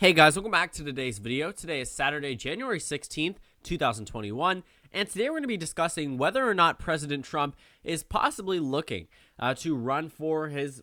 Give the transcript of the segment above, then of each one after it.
Hey guys, welcome back to today's video. Today is Saturday, January 16th, 2021, and today we're going to be discussing whether or not President Trump is possibly looking to run for his,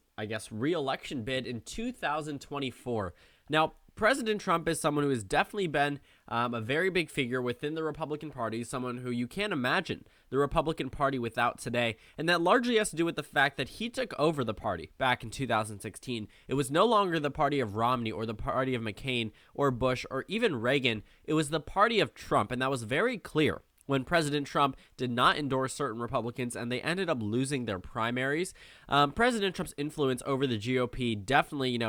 re-election bid in 2024. Now, President Trump is someone who has definitely been a very big figure within the Republican Party, someone who you can't imagine the Republican Party without today, and that largely has to do with the fact that he took over the party back in 2016. It was no longer the party of Romney or the party of McCain or Bush or even Reagan. It was the party of Trump, and that was very clear when President Trump did not endorse certain Republicans and they ended up losing their primaries. President Trump's influence over the GOP definitely,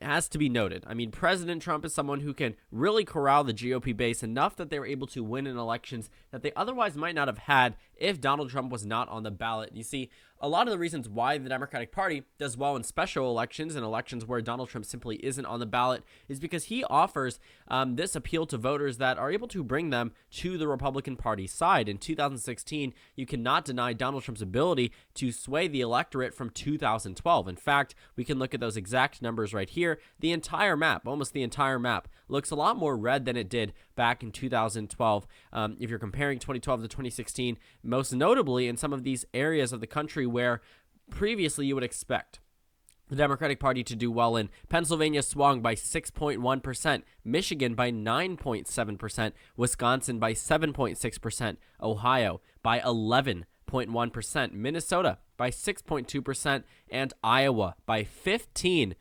has to be noted. I mean, President Trump is someone who can really corral the GOP base enough that they were able to win in elections that they otherwise might not have had if Donald Trump was not on the ballot. You see, a lot of the reasons why the Democratic Party does well in special elections and elections where Donald Trump simply isn't on the ballot is because he offers this appeal to voters that are able to bring them to the Republican Party side. In 2016, you cannot deny Donald Trump's ability to sway the electorate from 2012. In fact, we can look at those exact numbers right here. The entire map, almost the entire map, looks a lot more red than it did back in 2012. If you're comparing 2012 to 2016, most notably in some of these areas of the country where previously you would expect the Democratic Party to do well in. Pennsylvania swung by 6.1%, Michigan by 9.7%, Wisconsin by 7.6%, Ohio by 11.1%, Minnesota by 6.2%, and Iowa by 15.2%.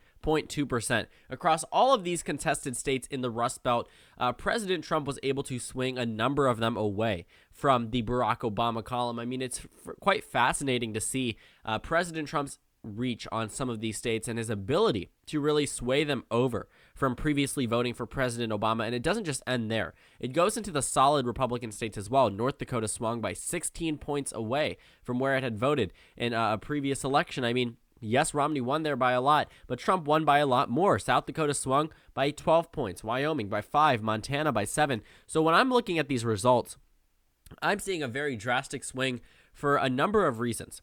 Across all of these contested states in the Rust Belt, President Trump was able to swing a number of them away from the Barack Obama column. I mean, it's quite fascinating to see President Trump's reach on some of these states and his ability to really sway them over from previously voting for President Obama. And it doesn't just end there. It goes into the solid Republican states as well. North Dakota swung by 16 points away from where it had voted in a previous election. I mean, yes, Romney won there by a lot, but Trump won by a lot more. South Dakota swung by 12 points, Wyoming by 5, Montana by 7. So when I'm looking at these results, I'm seeing a very drastic swing for a number of reasons.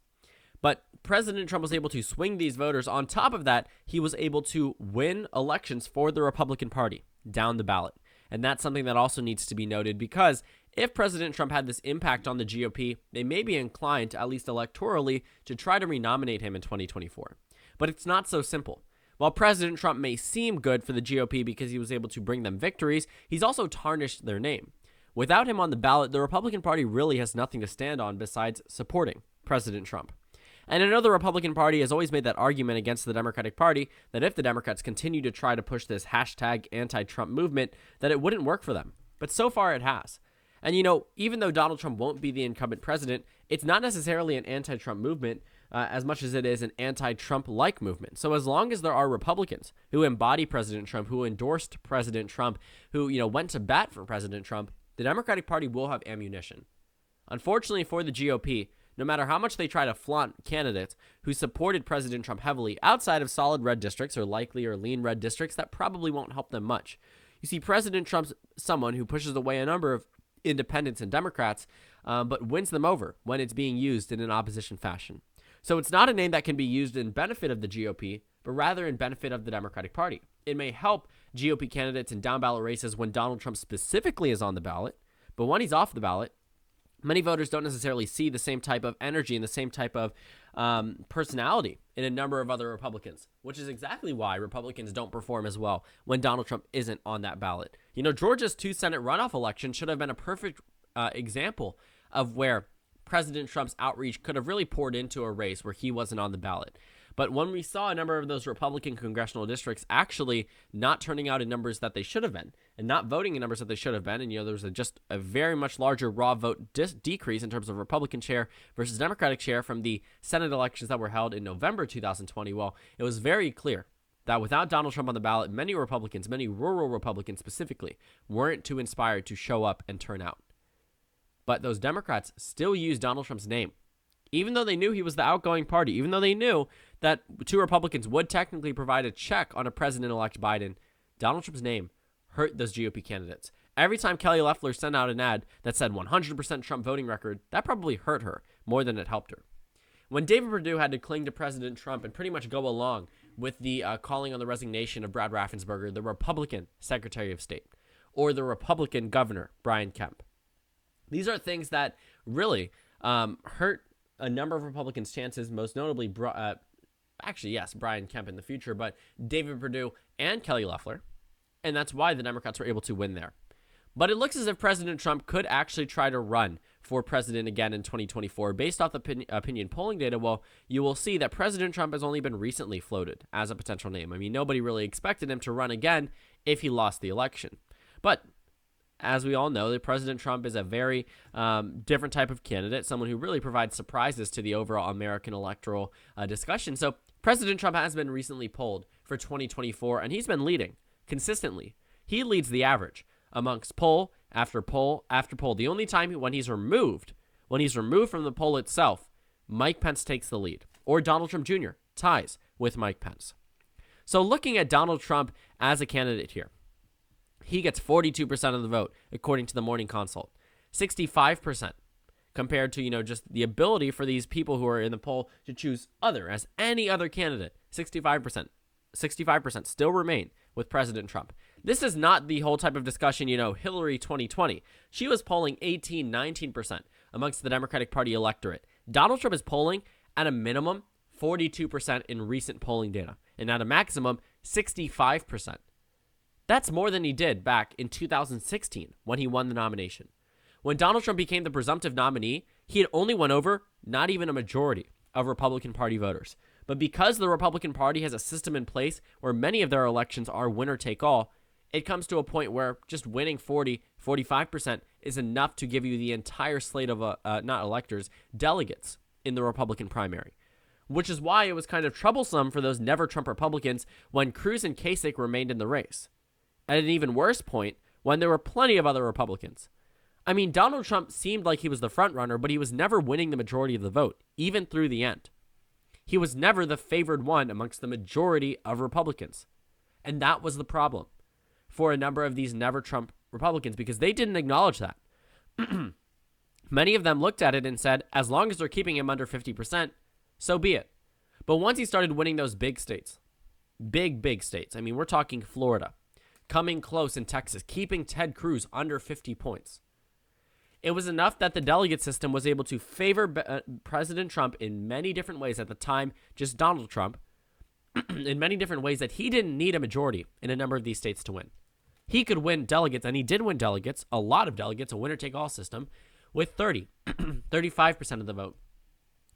But President Trump was able to swing these voters. On top of that, he was able to win elections for the Republican Party down the ballot. And that's something that also needs to be noted, because if President Trump had this impact on the GOP, they may be inclined, at least electorally, to try to renominate him in 2024. But it's not so simple. While President Trump may seem good for the GOP because he was able to bring them victories, he's also tarnished their name. Without him on the ballot, the Republican Party really has nothing to stand on besides supporting President Trump. And I know the Republican Party has always made that argument against the Democratic Party that if the Democrats continue to try to push this hashtag anti-Trump movement, that it wouldn't work for them. But so far it has. And, even though Donald Trump won't be the incumbent president, it's not necessarily an anti-Trump movement as much as it is an anti-Trump-like movement. So as long as there are Republicans who embody President Trump, who endorsed President Trump, who, went to bat for President Trump, the Democratic Party will have ammunition. Unfortunately for the GOP, no matter how much they try to flaunt candidates who supported President Trump heavily outside of solid red districts or likely or lean red districts, that probably won't help them much. You see, President Trump's someone who pushes away a number of independents and Democrats, but wins them over when it's being used in an opposition fashion. So it's not a name that can be used in benefit of the GOP, but rather in benefit of the Democratic Party. It may help GOP candidates in down-ballot races when Donald Trump specifically is on the ballot, but when he's off the ballot, many voters don't necessarily see the same type of energy and the same type of personality in a number of other Republicans, which is exactly why Republicans don't perform as well when Donald Trump isn't on that ballot. Georgia's 2 Senate runoff election should have been a perfect example of where President Trump's outreach could have really poured into a race where he wasn't on the ballot. But when we saw a number of those Republican congressional districts actually not turning out in numbers that they should have been and not voting in numbers that they should have been, and there was just a very much larger raw vote decrease in terms of Republican share versus Democratic share from the Senate elections that were held in November 2020, well, it was very clear that without Donald Trump on the ballot, many Republicans, many rural Republicans specifically, weren't too inspired to show up and turn out. But those Democrats still used Donald Trump's name, even though they knew he was the outgoing party, even though they knew that 2 Republicans would technically provide a check on a president-elect Biden. Donald Trump's name hurt those GOP candidates. Every time Kelley Loeffler sent out an ad that said 100% Trump voting record, that probably hurt her more than it helped her. When David Perdue had to cling to President Trump and pretty much go along with the calling on the resignation of Brad Raffensperger, the Republican Secretary of State, or the Republican Governor, Brian Kemp. These are things that really hurt a number of Republicans' chances, most notably, Brian Kemp in the future, but David Perdue and Kelly Loeffler, and that's why the Democrats were able to win there. But it looks as if President Trump could actually try to run for president again in 2024. Based off the opinion polling data, well, you will see that President Trump has only been recently floated as a potential name. I mean, nobody really expected him to run again if he lost the election. But as we all know, that President Trump is a very different type of candidate, someone who really provides surprises to the overall American electoral discussion. So President Trump has been recently polled for 2024, and he's been leading consistently. He leads the average amongst poll after poll after poll. The only time when he's removed from the poll itself, Mike Pence takes the lead, or Donald Trump Jr. ties with Mike Pence. So looking at Donald Trump as a candidate here, he gets 42% of the vote, according to the Morning Consult. 65% compared to, just the ability for these people who are in the poll to choose as any other candidate. 65% still remain with President Trump. This is not the whole type of discussion, Hillary 2020. She was polling 19% amongst the Democratic Party electorate. Donald Trump is polling at a minimum 42% in recent polling data, and at a maximum 65%. That's more than he did back in 2016 when he won the nomination. When Donald Trump became the presumptive nominee, he had only won over not even a majority of Republican Party voters. But because the Republican Party has a system in place where many of their elections are winner take all, it comes to a point where just winning 45% is enough to give you the entire slate of not electors, delegates in the Republican primary. Which is why it was kind of troublesome for those never-Trump Republicans when Cruz and Kasich remained in the race. At an even worse point, when there were plenty of other Republicans. I mean, Donald Trump seemed like he was the front runner, but he was never winning the majority of the vote, even through the end. He was never the favored one amongst the majority of Republicans. And that was the problem for a number of these never-Trump Republicans, because they didn't acknowledge that. Many of them looked at it and said, as long as they're keeping him under 50%, so be it. But once he started winning those big states, big states, I mean, we're talking Florida, coming close in Texas, keeping Ted Cruz under 50 points. It was enough that the delegate system was able to favor President Trump in many different ways at the time, just Donald Trump, in many different ways that he didn't need a majority in a number of these states to win. He could win delegates, and he did win delegates, a lot of delegates, a winner-take-all system, with 35% of the vote.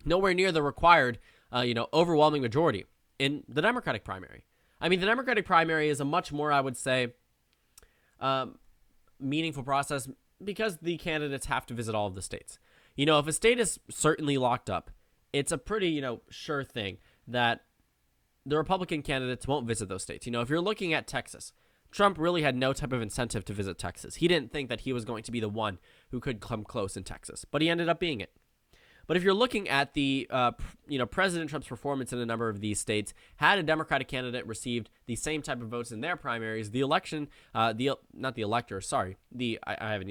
Nowhere near the required, overwhelming majority in the Democratic primary. I mean, the Democratic primary is a much more, I would say, meaningful process because the candidates have to visit all of the states. If a state is certainly locked up, it's a pretty, sure thing that the Republican candidates won't visit those states. If you're looking at Texas, Trump really had no type of incentive to visit Texas. He didn't think that he was going to be the one who could come close in Texas, but he ended up being it. But if you're looking at the, President Trump's performance in a number of these states, had a Democratic candidate received the same type of votes in their primaries, the election, I haven't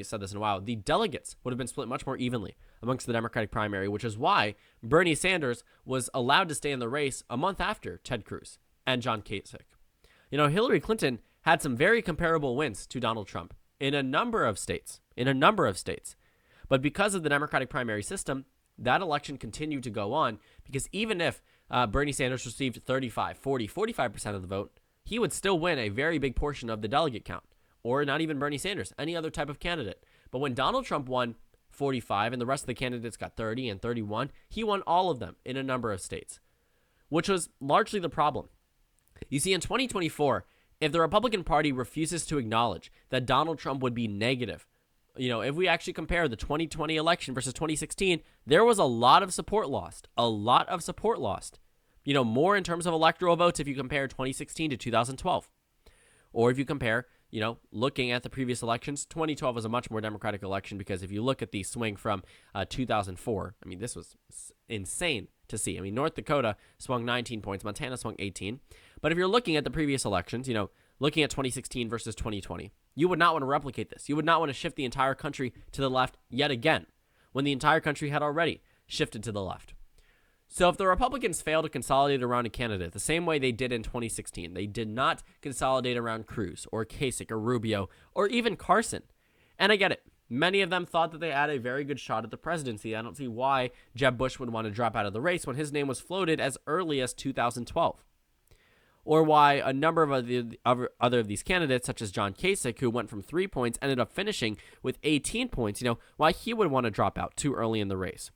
said this in a while, the delegates would have been split much more evenly amongst the Democratic primary, which is why Bernie Sanders was allowed to stay in the race a month after Ted Cruz and John Kasich. Hillary Clinton had some very comparable wins to Donald Trump in a number of states. But because of the Democratic primary system, that election continued to go on because even if Bernie Sanders received 35, 40, 45% of the vote, he would still win a very big portion of the delegate count, or not even Bernie Sanders, any other type of candidate. But when Donald Trump won 45 and the rest of the candidates got 30 and 31, he won all of them in a number of states, which was largely the problem. You see, in 2024, if the Republican Party refuses to acknowledge that Donald Trump would be negative, if we actually compare the 2020 election versus 2016, there was a lot of support lost. More in terms of electoral votes if you compare 2016 to 2012. Or if you compare, looking at the previous elections, 2012 was a much more Democratic election because if you look at the swing from 2004, I mean, this was insane to see. I mean, North Dakota swung 19 points, Montana swung 18. But if you're looking at the previous elections, looking at 2016 versus 2020, you would not want to replicate this. You would not want to shift the entire country to the left yet again when the entire country had already shifted to the left. So if the Republicans fail to consolidate around a candidate the same way they did in 2016, they did not consolidate around Cruz or Kasich or Rubio or even Carson. And I get it. Many of them thought that they had a very good shot at the presidency. I don't see why Jeb Bush would want to drop out of the race when his name was floated as early as 2012. Or why a number of other of these candidates, such as John Kasich, who went from 3 points, ended up finishing with 18 points, why he would want to drop out too early in the race.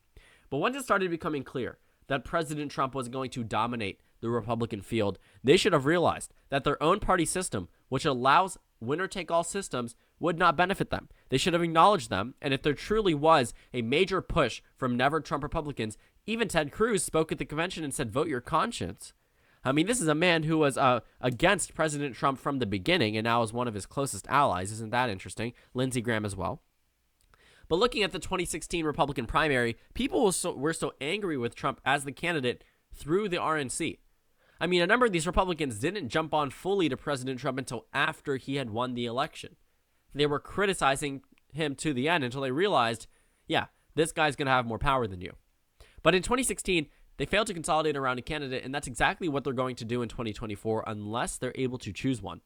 But once it started becoming clear that President Trump was going to dominate the Republican field, they should have realized that their own party system, which allows winner-take-all systems, would not benefit them. They should have acknowledged them, and if there truly was a major push from never-Trump Republicans, even Ted Cruz spoke at the convention and said, vote your conscience. I mean, this is a man who was against President Trump from the beginning and now is one of his closest allies. Isn't that interesting? Lindsey Graham as well. But looking at the 2016 Republican primary, people were so angry with Trump as the candidate through the RNC. I mean, a number of these Republicans didn't jump on fully to President Trump until after he had won the election. They were criticizing him to the end until they realized, yeah, this guy's going to have more power than you. But in 2016, they failed to consolidate around a candidate, and that's exactly what they're going to do in 2024 unless they're able to choose one.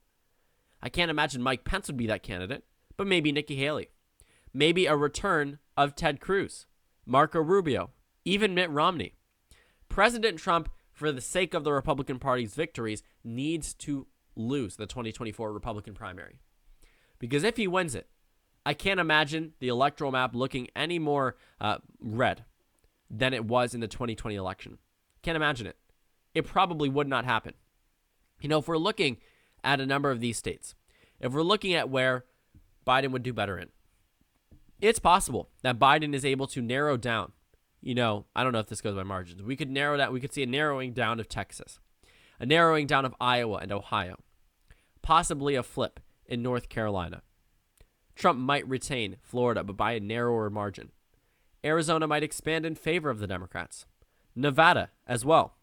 I can't imagine Mike Pence would be that candidate, but maybe Nikki Haley. Maybe a return of Ted Cruz, Marco Rubio, even Mitt Romney. President Trump, for the sake of the Republican Party's victories, needs to lose the 2024 Republican primary. Because if he wins it, I can't imagine the electoral map looking any more red than it was in the 2020 election. Can't imagine it. It probably would not happen. If we're looking at a number of these states, if we're looking at where Biden would do better in, it's possible that Biden is able to narrow down. I don't know if this goes by margins. We could narrow that. We could see a narrowing down of Texas, a narrowing down of Iowa and Ohio, possibly a flip in North Carolina. Trump might retain Florida, but by a narrower margin. Arizona might expand in favor of the Democrats. Nevada as well.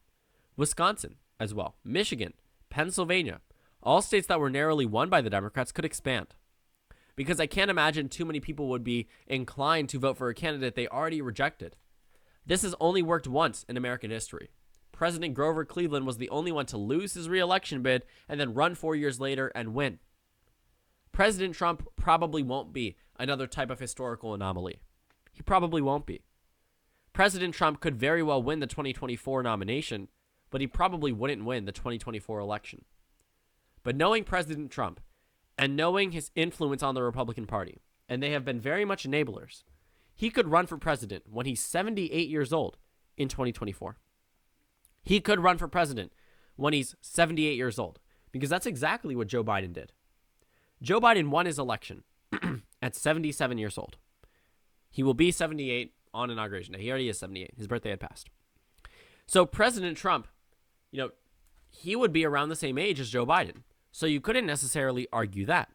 Wisconsin as well. Michigan, Pennsylvania, all states that were narrowly won by the Democrats could expand. Because I can't imagine too many people would be inclined to vote for a candidate they already rejected. This has only worked once in American history. President Grover Cleveland was the only one to lose his re-election bid and then run 4 years later and win. President Trump probably won't be another type of historical anomaly. He probably won't be. President Trump could very well win the 2024 nomination, but he probably wouldn't win the 2024 election. But knowing President Trump, and knowing his influence on the Republican Party, and they have been very much enablers, he could run for president when he's 78 years old in 2024. He could run for president when he's 78 years old, because that's exactly what Joe Biden did. Joe Biden won his election at 77 years old. He will be 78 on Inauguration Day. He already is 78. His birthday had passed. So President Trump, he would be around the same age as Joe Biden. So you couldn't necessarily argue that.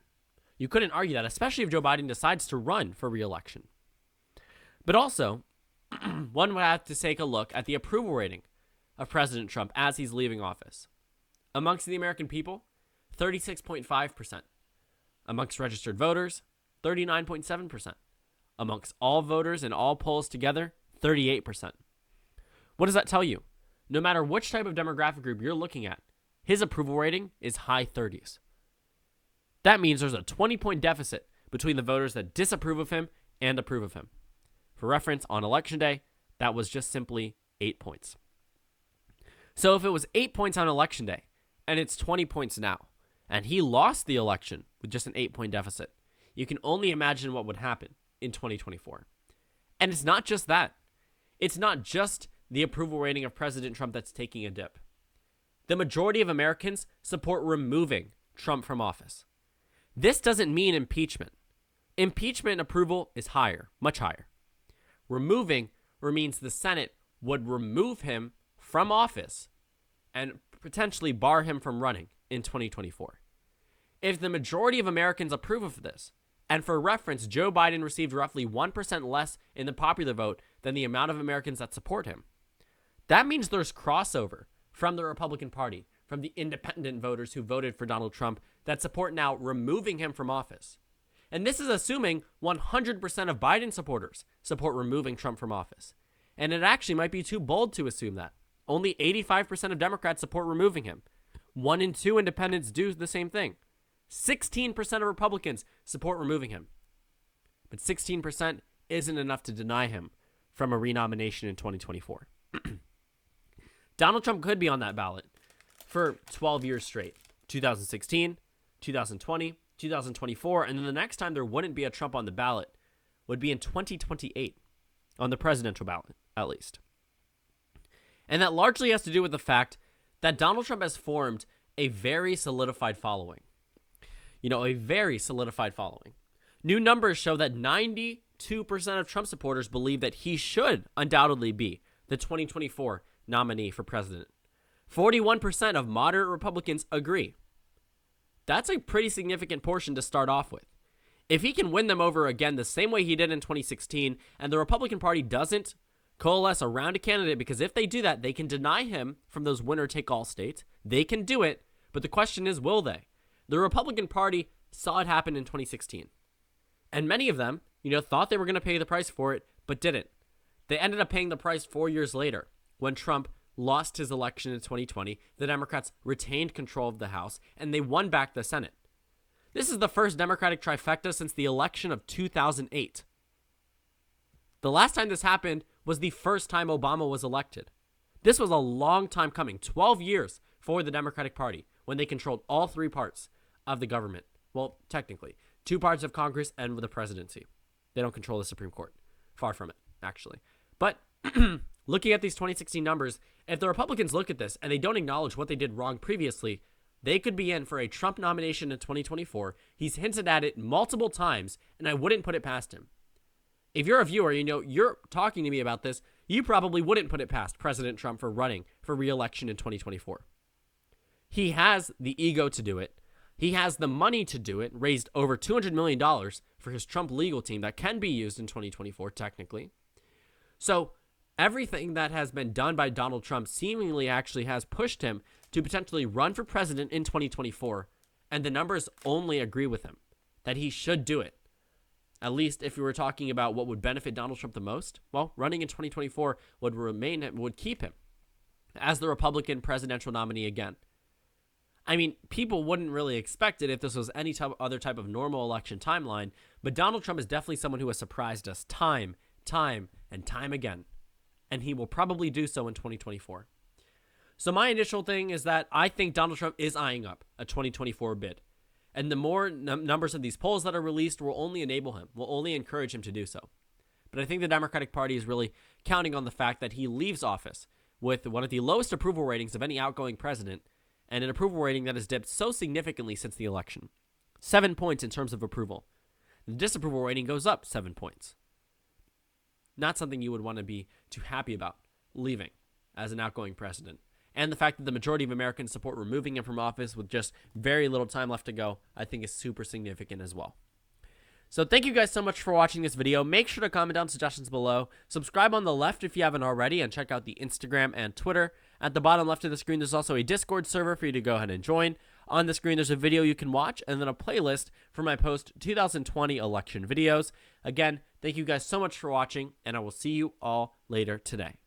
You couldn't argue that, especially if Joe Biden decides to run for re-election. But also, one would have to take a look at the approval rating of President Trump as he's leaving office. Amongst the American people, 36.5%. Amongst registered voters, 39.7%. Amongst all voters in all polls together, 38%. What does that tell you? No matter which type of demographic group you're looking at, his approval rating is high 30s. That means there's a 20-point deficit between the voters that disapprove of him and approve of him. For reference, on Election Day, that was just simply 8 points. So if it was 8 points on Election Day, and it's 20 points now, and he lost the election with just an 8-point deficit, you can only imagine what would happen in 2024. And it's not just that. It's not just the approval rating of President Trump that's taking a dip. The majority of Americans support removing Trump from office. This doesn't mean impeachment. Impeachment approval is higher, much higher. Removing means the Senate would remove him from office and potentially bar him from running in 2024. If the majority of Americans approve of this, and for reference, Joe Biden received roughly 1% less in the popular vote than the amount of Americans that support him, that means there's crossover from the Republican Party, from the independent voters who voted for Donald Trump that support now removing him from office. And this is assuming 100% of Biden supporters support removing Trump from office. And it actually might be too bold to assume that. Only 85% of Democrats support removing him. 1 in 2 independents do the same thing. 16% of Republicans support removing him. But 16% isn't enough to deny him from a renomination in 2024. Donald Trump could be on that ballot for 12 years straight. 2016, 2020, 2024, and then the next time there wouldn't be a Trump on the ballot would be in 2028, on the presidential ballot, at least. And that largely has to do with the fact that Donald Trump has formed a very solidified following. A very solidified following. New numbers show that 92% of Trump supporters believe that he should undoubtedly be the 2024 nominee for president. 41% of moderate Republicans agree. That's a pretty significant portion to start off with. If he can win them over again the same way he did in 2016, and the Republican Party doesn't coalesce around a candidate, because if they do that, they can deny him from those winner-take-all states. They can do it, but the question is, will they? The Republican Party saw it happen in 2016. And many of them, thought they were going to pay the price for it, but didn't. They ended up paying the price 4 years later when Trump lost his election in 2020. The Democrats retained control of the House, and they won back the Senate. This is the first Democratic trifecta since the election of 2008. The last time this happened was the first time Obama was elected. This was a long time coming, 12 years for the Democratic Party, when they controlled all 3 parts of the government. Well, technically, 2 parts of Congress and the presidency. They don't control the Supreme Court. Far from it, actually. But looking at these 2016 numbers, if the Republicans look at this and they don't acknowledge what they did wrong previously, they could be in for a Trump nomination in 2024. He's hinted at it multiple times, and I wouldn't put it past him. If you're a viewer, you're talking to me about this, you probably wouldn't put it past President Trump for running for re-election in 2024. He has the ego to do it. He has the money to do it, raised over $200 million for his Trump legal team that can be used in 2024, technically. So everything that has been done by Donald Trump seemingly actually has pushed him to potentially run for president in 2024, and the numbers only agree with him, that he should do it. At least if we were talking about what would benefit Donald Trump the most, well, running in 2024 would keep him as the Republican presidential nominee again. I mean, people wouldn't really expect it if this was any other type of normal election timeline, but Donald Trump is definitely someone who has surprised us time and time again, and he will probably do so in 2024. So my initial thing is that I think Donald Trump is eyeing up a 2024 bid, and the more numbers of these polls that are released will only enable him, will only encourage him to do so. But I think the Democratic Party is really counting on the fact that he leaves office with one of the lowest approval ratings of any outgoing president, and an approval rating that has dipped so significantly since the election. 7 points in terms of approval. The disapproval rating goes up 7 points. Not something you would want to be too happy about leaving as an outgoing president. And the fact that the majority of Americans support removing him from office with just very little time left to go, I think is super significant as well. So thank you guys so much for watching this video. Make sure to comment down suggestions below. Subscribe on the left if you haven't already, and check out the Instagram and Twitter. At the bottom left of the screen, there's also a Discord server for you to go ahead and join. On the screen, there's a video you can watch, and then a playlist for my post-2020 election videos. Again, thank you guys so much for watching, and I will see you all later today.